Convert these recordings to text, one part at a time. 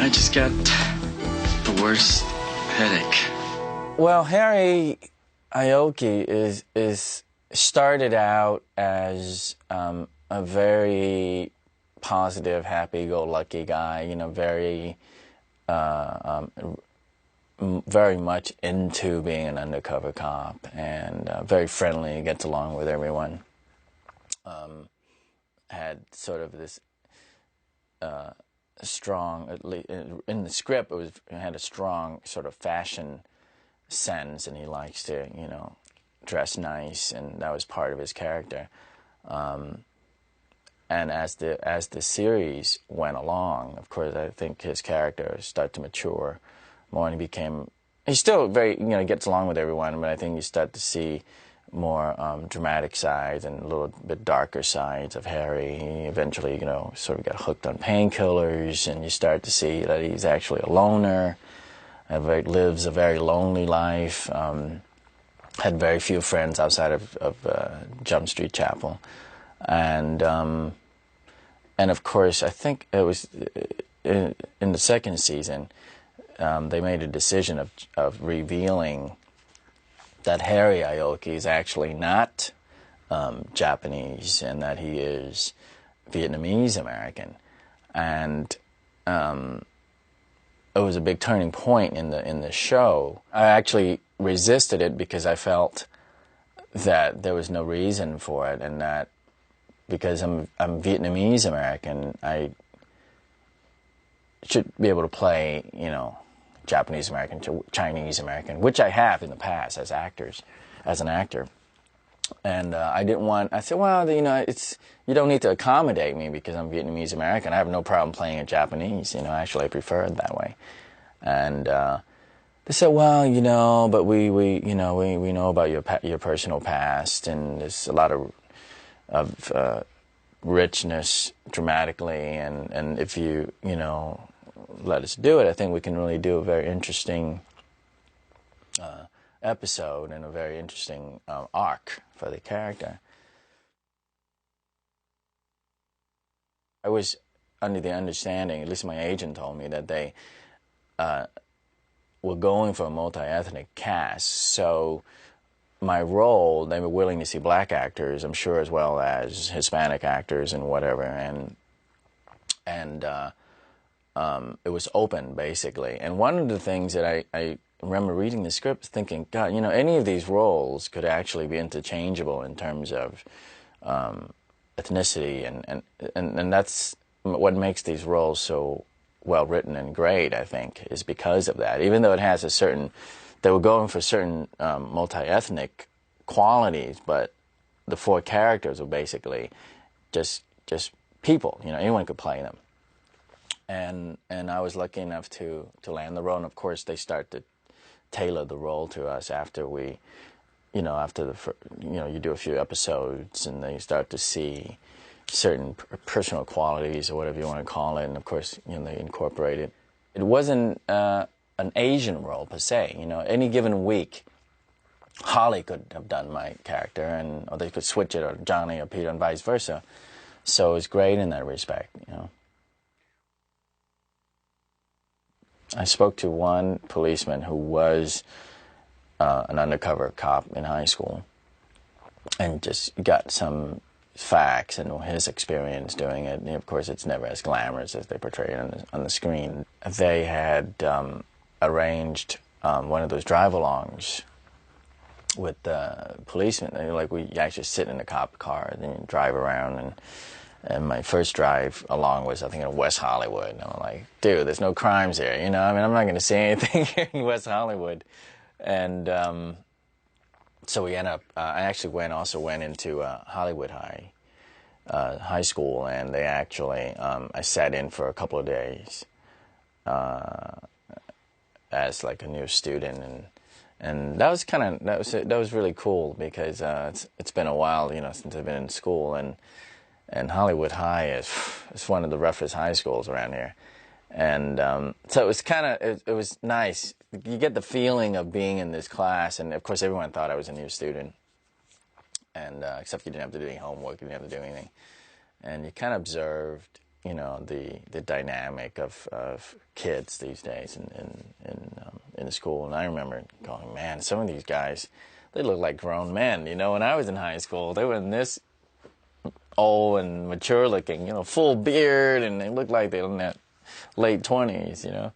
I just got the worst headache. Well, Harry Ioki is started out as a very positive, happy-go-lucky guy. You know, very much into being an undercover cop, and very friendly, gets along with everyone. Had sort of this strong, at least in the script, it had a strong sort of fashion sense, and he likes to, you know, dress nice, and that was part of his character. And as the series went along, of course, I think his character started to mature more, and he still very, you know, gets along with everyone, but I think you start to see more dramatic sides and a little bit darker sides of Harry. He eventually, you know, sort of got hooked on painkillers, and you start to see that he's actually a loner, and lives a very lonely life, had very few friends outside of Jump Street Chapel. And of course, I think it was in the second season, they made a decision of revealing that Harry Ioki is actually not Japanese, and that he is Vietnamese American. And it was a big turning point in the show. I actually resisted it because I felt that there was no reason for it, and that because I'm Vietnamese American, I should be able to play, you know, Japanese American, Chinese American, which I have in the past as an actor. And I said, well, you know, you don't need to accommodate me because I'm Vietnamese American. I have no problem playing a Japanese, you know, actually I prefer it that way. And they said, well, you know, but we know about your personal past, and there's a lot of richness dramatically, and if you know, let us do it, I think we can really do a very interesting episode and a very interesting arc for the character. I was under the understanding, at least my agent told me, that they were going for a multi-ethnic cast, so my role, they were willing to see black actors, I'm sure, as well as Hispanic actors and whatever, and it was open, basically. And one of the things that I remember reading the script thinking, God, you know, any of these roles could actually be interchangeable in terms of ethnicity, and that's what makes these roles so well written and great, I think, is because of that. Even though it has they were going for certain multi-ethnic qualities, but the four characters were basically just people, you know, anyone could play them. And I was lucky enough to land the role, and of course they start to tailor the role to us after we, you know, you do a few episodes, and they start to see certain personal qualities or whatever you want to call it, and of course, you know, they incorporate it. It wasn't an Asian role per se, you know. Any given week, Holly could have done my character, or they could switch it, or Johnny or Peter, and vice versa. So it's great in that respect, you know. I spoke to one policeman who was an undercover cop in high school, and just got some facts and his experience doing it. And of course, it's never as glamorous as they portray it on the screen. They had arranged one of those drive-alongs with the policemen. Like, we actually sit in the cop car and then drive around, and my first drive along was, I think, in West Hollywood. And I'm like, dude, there's no crimes here, you know? I mean, I'm not going to see anything here in West Hollywood. And so we ended up, I actually also went into Hollywood High School, and they actually, I sat in for a couple of days as like a new student, and that was really cool, because it's been a while, you know, since I've been in school, and Hollywood High is one of the roughest high schools around here. And so it was it was nice. You get the feeling of being in this class, and of course everyone thought I was a new student, and except you didn't have to do any homework, you didn't have to do anything. And you kind of observed you know, the dynamic of kids these days in the school. And I remember going, man, some of these guys, they look like grown men. You know, when I was in high school, they were in this old and mature looking, you know, full beard, and they looked like they were in their late 20s, you know.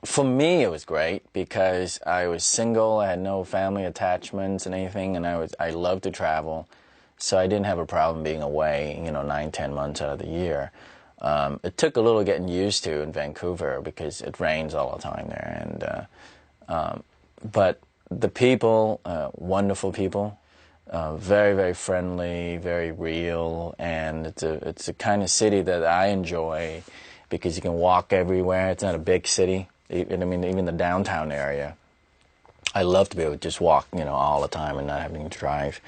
For me, it was great because I was single. I had no family attachments and anything, and I loved to travel, so I didn't have a problem being away, you know, 9, 10 months out of the year. It took a little getting used to in Vancouver because it rains all the time there, and but the people, wonderful people, very, very friendly, very real, and it's a kind of city that I enjoy because you can walk everywhere. It's not a big city. I mean, even the downtown area, I love to be able to just walk, you know, all the time and not having to drive.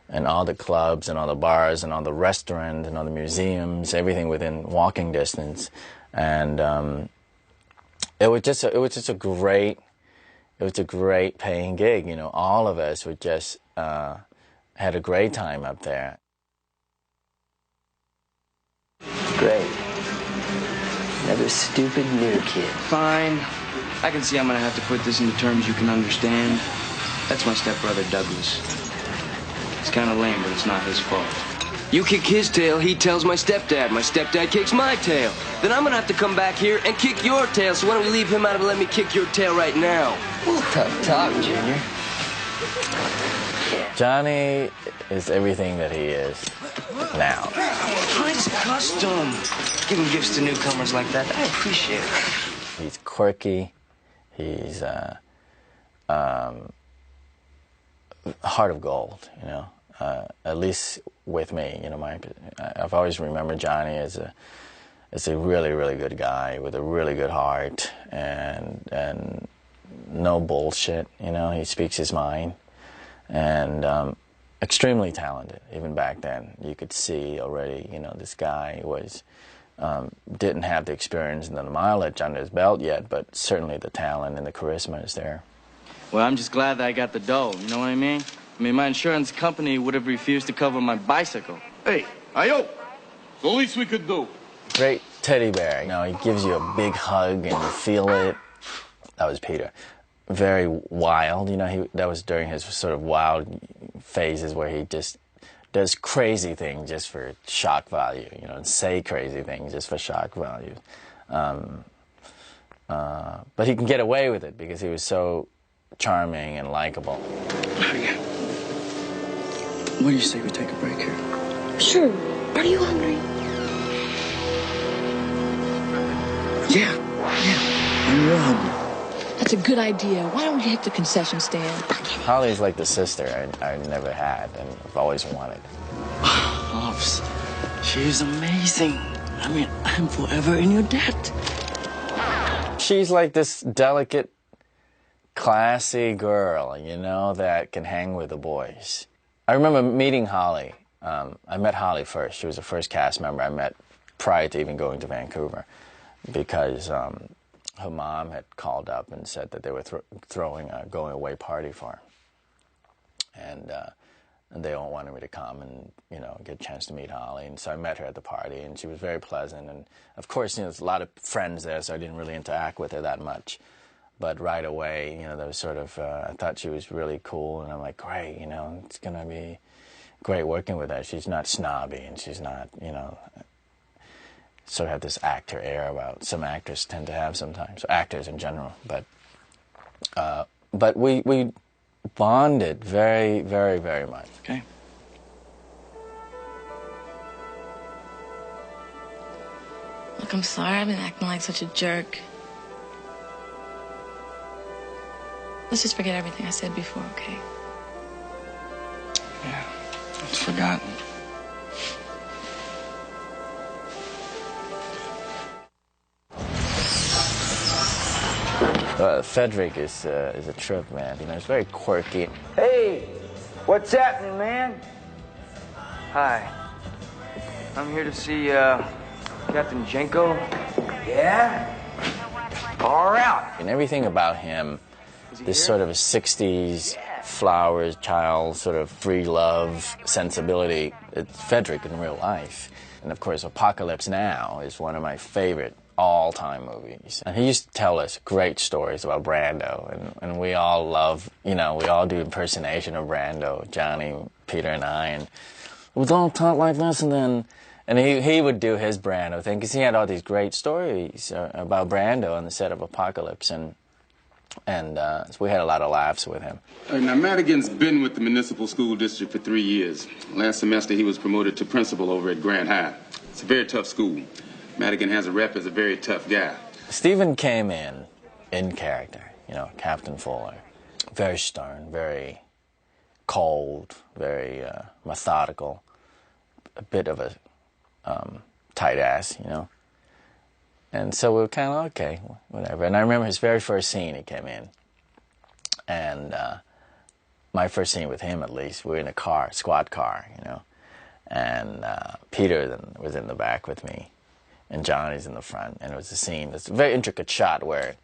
And all the clubs and all the bars and all the restaurants and all the museums, everything within walking distance. And it was just a great paying gig. You know, all of us would just had a great time up there. Great. Another stupid new kid. Fine. I can see I'm gonna have to put this into terms you can understand. That's my stepbrother, Douglas. It's kind of lame, but it's not his fault. You kick his tail, he tells my stepdad. My stepdad kicks my tail. Then I'm gonna have to come back here and kick your tail, so why don't we leave him out and let me kick your tail right now? Tough talk, Junior. Johnny is everything that he is now. Nice custom. Giving gifts to newcomers like that, I appreciate it. He's quirky. He's heart of gold, you know. At least with me, you know, I've always remembered Johnny as a really, really good guy with a really good heart and no bullshit, you know. He speaks his mind, and extremely talented. Even back then, you could see already, you know, this guy was didn't have the experience and the mileage under his belt yet, but certainly the talent and the charisma is there. Well, I'm just glad that I got the dough, you know what I mean? I mean, my insurance company would have refused to cover my bicycle. Hey, Ioki, it's the least we could do. Great teddy bear, you know, he gives you a big hug and you feel it. That was Peter. Very wild, you know, that was during his sort of wild phases where he just does crazy things just for shock value, you know, and say crazy things just for shock value. But he can get away with it because he was so charming and likable. What do you say we take a break here? Sure. Are you hungry? Yeah. I'm real hungry. That's a good idea. Why don't we hit the concession stand? Holly's like the sister I never had and I've always wanted. Hobbs, she's amazing. I mean, I'm forever in your debt. She's like this delicate, classy girl, you know, that can hang with the boys. I remember meeting Holly. I met Holly first. She was the first cast member I met prior to even going to Vancouver because her mom had called up and said that they were throwing a going-away party for her. And they all wanted me to come and, you know, get a chance to meet Holly. And so I met her at the party, and she was very pleasant. And, of course, you know, there's a lot of friends there, so I didn't really interact with her that much. But right away, you know, there was sort of, I thought she was really cool, and I'm like, great, you know, it's going to be great working with her. She's not snobby, and she's not, you know, sort of have this actor air about some actors tend to have sometimes, actors in general. But we bonded very, very, very much. Okay. Look, I'm sorry I've been acting like such a jerk. Let's just forget everything I said before, okay? Yeah, it's forgotten. Frederick is a trip, man. You know, he's very quirky. Hey, what's happening, man? Hi. I'm here to see, Captain Jenko. Yeah? All right. And everything about him, this sort of a 60s flowers, child, sort of free love sensibility. It's Frederick in real life. And of course, Apocalypse Now is one of my favorite all-time movies. And he used to tell us great stories about Brando, and we all love, we all do impersonation of Brando, Johnny, Peter, and I, and we don't talk like this, and he would do his Brando thing, because he had all these great stories about Brando on the set of Apocalypse, and so we had a lot of laughs with him. Now, Madigan's been with the municipal school district for 3 years. Last semester, he was promoted to principal over at Grant High. It's a very tough school. Madigan has a rep as a very tough guy. Stephen came in character, Captain Fuller. Very stern, very cold, very methodical, a bit of a tight ass, And so we were kind of, okay, whatever. And I remember his very first scene, he came in. And my first scene with him, at least, we were in a car, squad car, And Peter then was in the back with me, and Johnny's in the front. And it was a scene, it's a very intricate shot where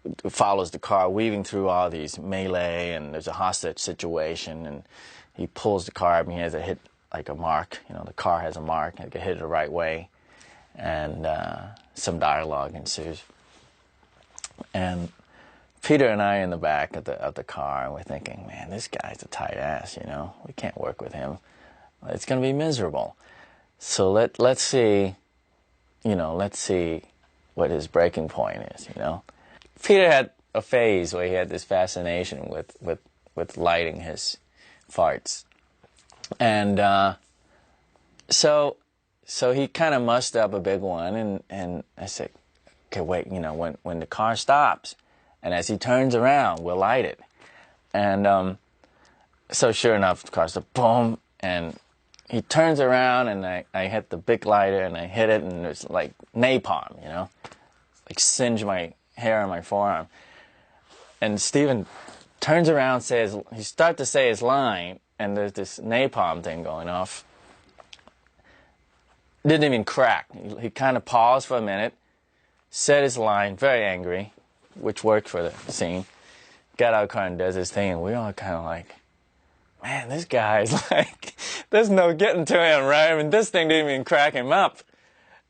it follows the car weaving through all these melee, and there's a hostage situation, and he pulls the car up and he has a hit, like a mark. The car has a mark, and he can hit it the right way. And some dialogue ensues. And Peter and I in the back of the car, and we're thinking, man, this guy's a tight ass, We can't work with him. It's going to be miserable. So let's see, let's see what his breaking point is, Peter had a phase where he had this fascination with lighting his farts. And so he kind of mussed up a big one, and I said, okay, wait, when the car stops, and as he turns around, we'll light it. And so sure enough, the car stops, boom, and he turns around, and I hit the big lighter, and I hit it, and it's like napalm, like singe my hair on my forearm. And Stephen turns around, he starts to say his line, and there's this napalm thing going off. Didn't even crack. He kind of paused for a minute, said his line, very angry, which worked for the scene. Got out of the car and does his thing, and we all kind of like, man, this guy's like, there's no getting to him, right? I mean, this thing didn't even crack him up.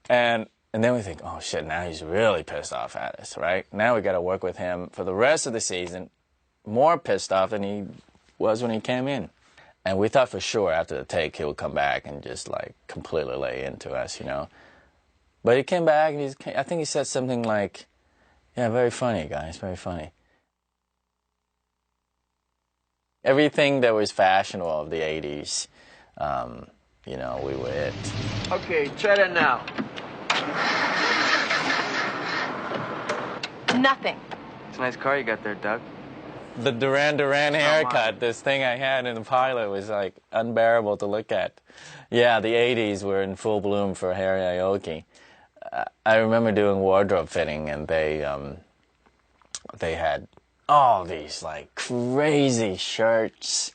And then we think, oh shit, now he's really pissed off at us, right? Now we got to work with him for the rest of the season, more pissed off than he was when he came in. And we thought for sure after the take he would come back and just like completely lay into us, But he came back and I think he said something like, yeah, very funny, guys, very funny. Everything that was fashionable of the 80s, we were it. Okay, try that now. Nothing. It's a nice car you got there, Doug. The Duran Duran haircut, this thing I had in the pilot was like unbearable to look at. Yeah, the 80s were in full bloom for Harry Ioki. I remember doing wardrobe fitting, and they had all these like crazy shirts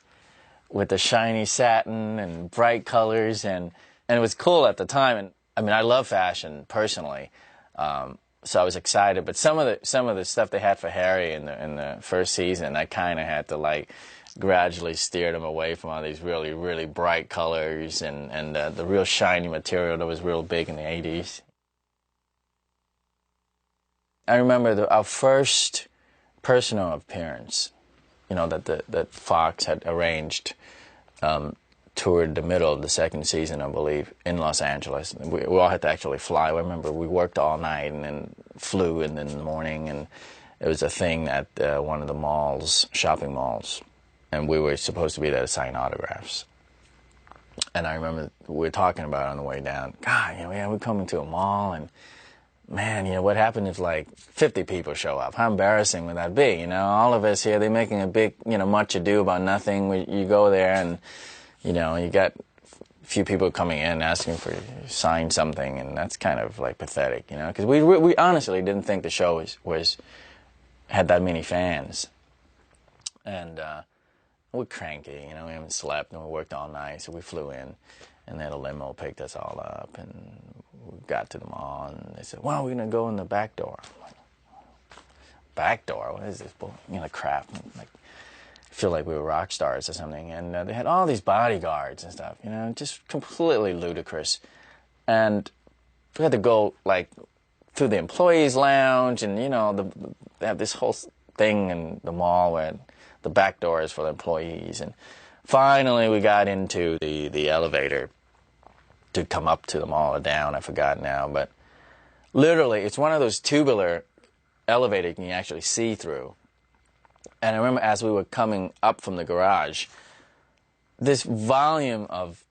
with the shiny satin and bright colors, and it was cool at the time. And I mean, I love fashion personally. So I was excited, but some of the stuff they had for Harry in the first season, I kind of had to like gradually steer them away from all these really, really bright colors and the real shiny material that was real big in the 80s. I remember our first personal appearance, that Fox had arranged toward the middle of the second season, I believe, in Los Angeles. We all had to actually fly. I remember we worked all night and then flew in the morning, and it was a thing at one of the shopping malls, and we were supposed to be there to sign autographs. And I remember we were talking about it on the way down. God, we're coming to a mall, and man, what happened if like 50 people show up? How embarrassing would that be? All of us here, they're making a big, much ado about nothing. You go there and you got a few people coming in asking for you to sign something, and that's kind of like pathetic, because we honestly didn't think the show had that many fans, and we're cranky, we haven't slept, and we worked all night, so we flew in, and then a limo picked us all up, and we got to the mall, and they said, well, we're gonna go in the back door. I'm like, back door? What is this crap? Like, feel like we were rock stars or something. And they had all these bodyguards and stuff, you know, just completely ludicrous. And we had to go, like, through the employees' lounge, and, you know, they have this whole thing in the mall where the back door is for the employees. And finally we got into the elevator to come up to the mall or down, I forgot now. But literally, it's one of those tubular elevators you can actually see through. And I remember as we were coming up from the garage, this volume of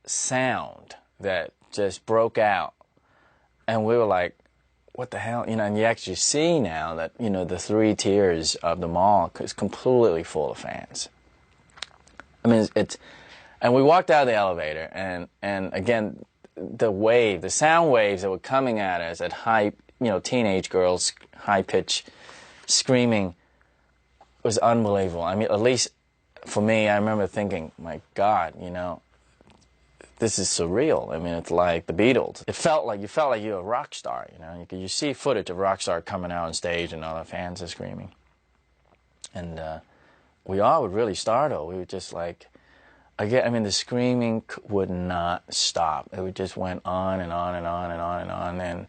sound that just broke out. And we were like, what the hell? You know, and you actually see now that, you know, the 3 tiers of the mall is completely full of fans. I mean, and we walked out of the elevator, and again, the sound waves that were coming at us at high, you know, teenage girls, high-pitched screaming was unbelievable. I mean, at least for me, I remember thinking, my God, you know, this is surreal. I mean, it's like the Beatles. You felt like you were a rock star, you know. You see footage of rock star coming out on stage and all the fans are screaming. And we all were really startled. We were just like, again, I mean, the screaming would not stop. It just went on and on and on and on and on.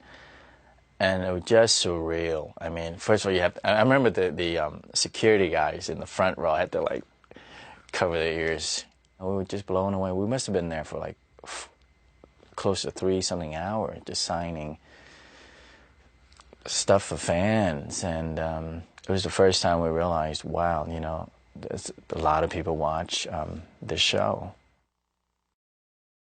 And it was just surreal. I mean, first of all, I remember the security guys in the front row had to, like, cover their ears. We were just blown away. We must have been there for like close to 3-something hours, just signing stuff for fans. And it was the first time we realized, wow, you know, a lot of people watch this show.